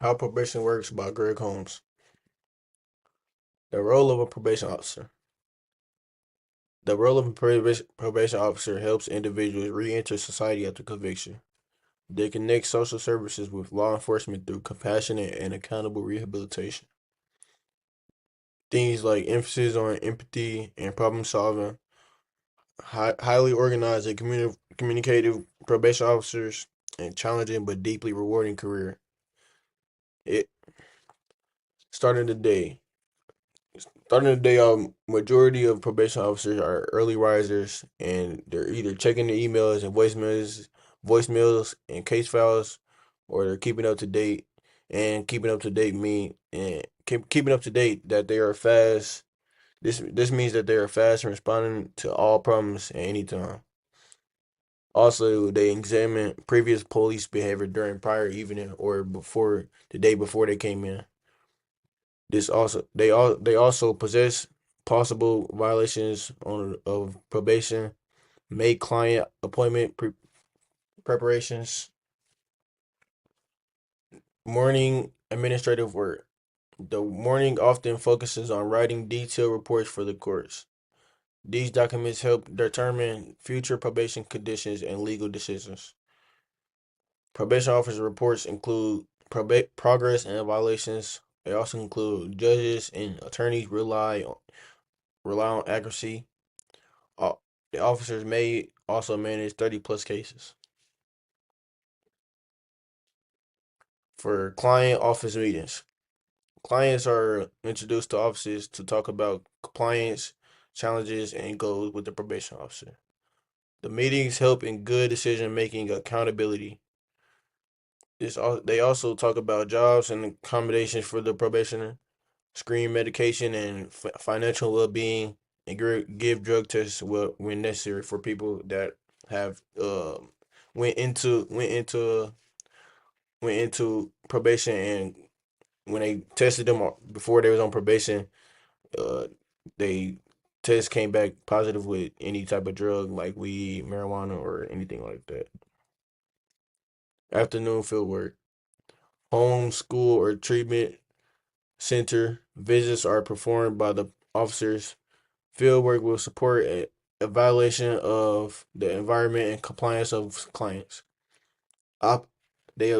How Probation Works by Greg Holmes. The role of a probation officer. The role of a probation officer helps individuals re-enter society after conviction. They connect social services with law enforcement through compassionate and accountable rehabilitation. Things like emphasis on empathy and problem solving, highly organized and communicative probation officers, and challenging but deeply rewarding career. It starting the day. Starting the day off, majority of probation officers are early risers, and they're either checking the emails and voicemails and case files, or they're keeping up to date. And keeping up to date mean and keeping up to date that they are fast. This means that they are fast in responding to all problems at any time. Also, they examine previous police behavior during prior evening or before the day before they came in. They also possess possible violations of probation, make client appointment preparations, morning administrative work. The morning often focuses on writing detailed reports for the courts. These documents help determine future probation conditions and legal decisions. Probation officer reports include progress and violations. They also include judges and attorneys rely on accuracy. The officers may also manage 30 plus cases. For client office meetings, clients are introduced to offices to talk about compliance, challenges, and goals with the probation officer. The meetings help in good decision making accountability. They also talk about jobs and accommodations for the probationer, screen medication and financial well being, and give drug tests when necessary for people that have went into went into went into probation, and when they tested them before they was on probation, uh, they test came back positive with any type of drug like weed, marijuana, or anything like that. Afternoon field work, home, school, or treatment center visits are performed by the officers. Field work will support a evaluation of the environment and compliance of clients. Op- they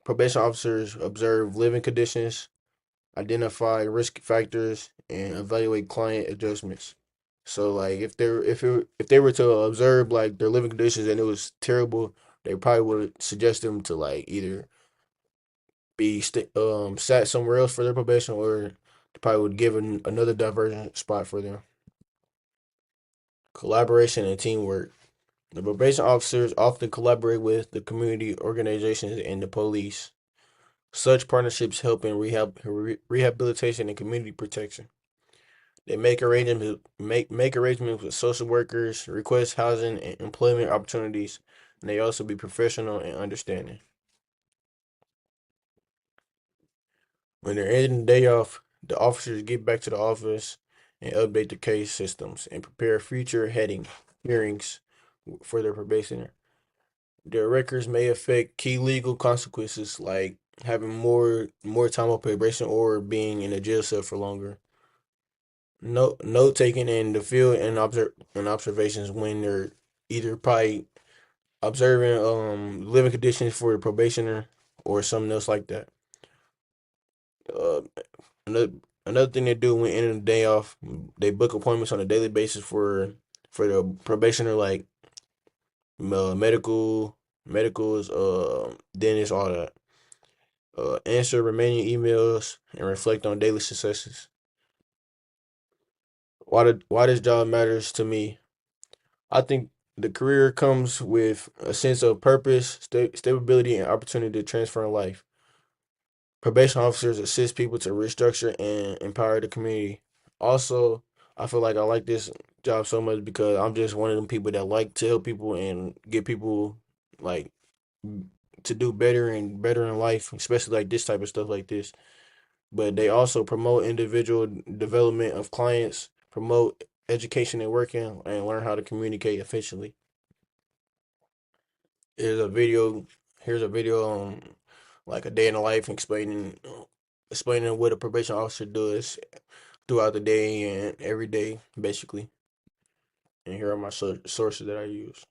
Probation officers observe living conditions, identify risk factors, and evaluate client adjustments. So like if they were to observe like their living conditions and it was terrible, they probably would suggest them to like either be sat somewhere else for their probation, or they probably would give another diversion spot for them. Collaboration and teamwork. The probation officers often collaborate with the community organizations and the police. Such partnerships help in rehabilitation and community protection. They make arrangements with social workers, request housing and employment opportunities, and they also be professional and understanding. When they're ending the day off, the officers get back to the office and update the case systems and prepare future hearings for their probationer. Their records may affect key legal consequences like having more time on probation or being in a jail cell for longer. Note taking in the field and observations when they're either probably observing living conditions for the probationer or something else like that. Uh, another another thing they do when ending the day off, they book appointments on a daily basis for the probationer, like medical, medicals, dentists, all that. Answer remaining emails and reflect on daily successes. Why this job matters to me? I think the career comes with a sense of purpose, stability, and opportunity to transform life. Probation officers assist people to restructure and empower the community. Also, I feel like I like this job so much because I'm just one of them people that like to help people and get people like to do better and better in life, especially like this type of stuff like this. But they also promote individual development of clients, promote education and working, and learn how to communicate efficiently. Here's a video. Here's a video like a day in the life, explaining what a probation officer does throughout the day and every day, basically. And here are my sources that I use.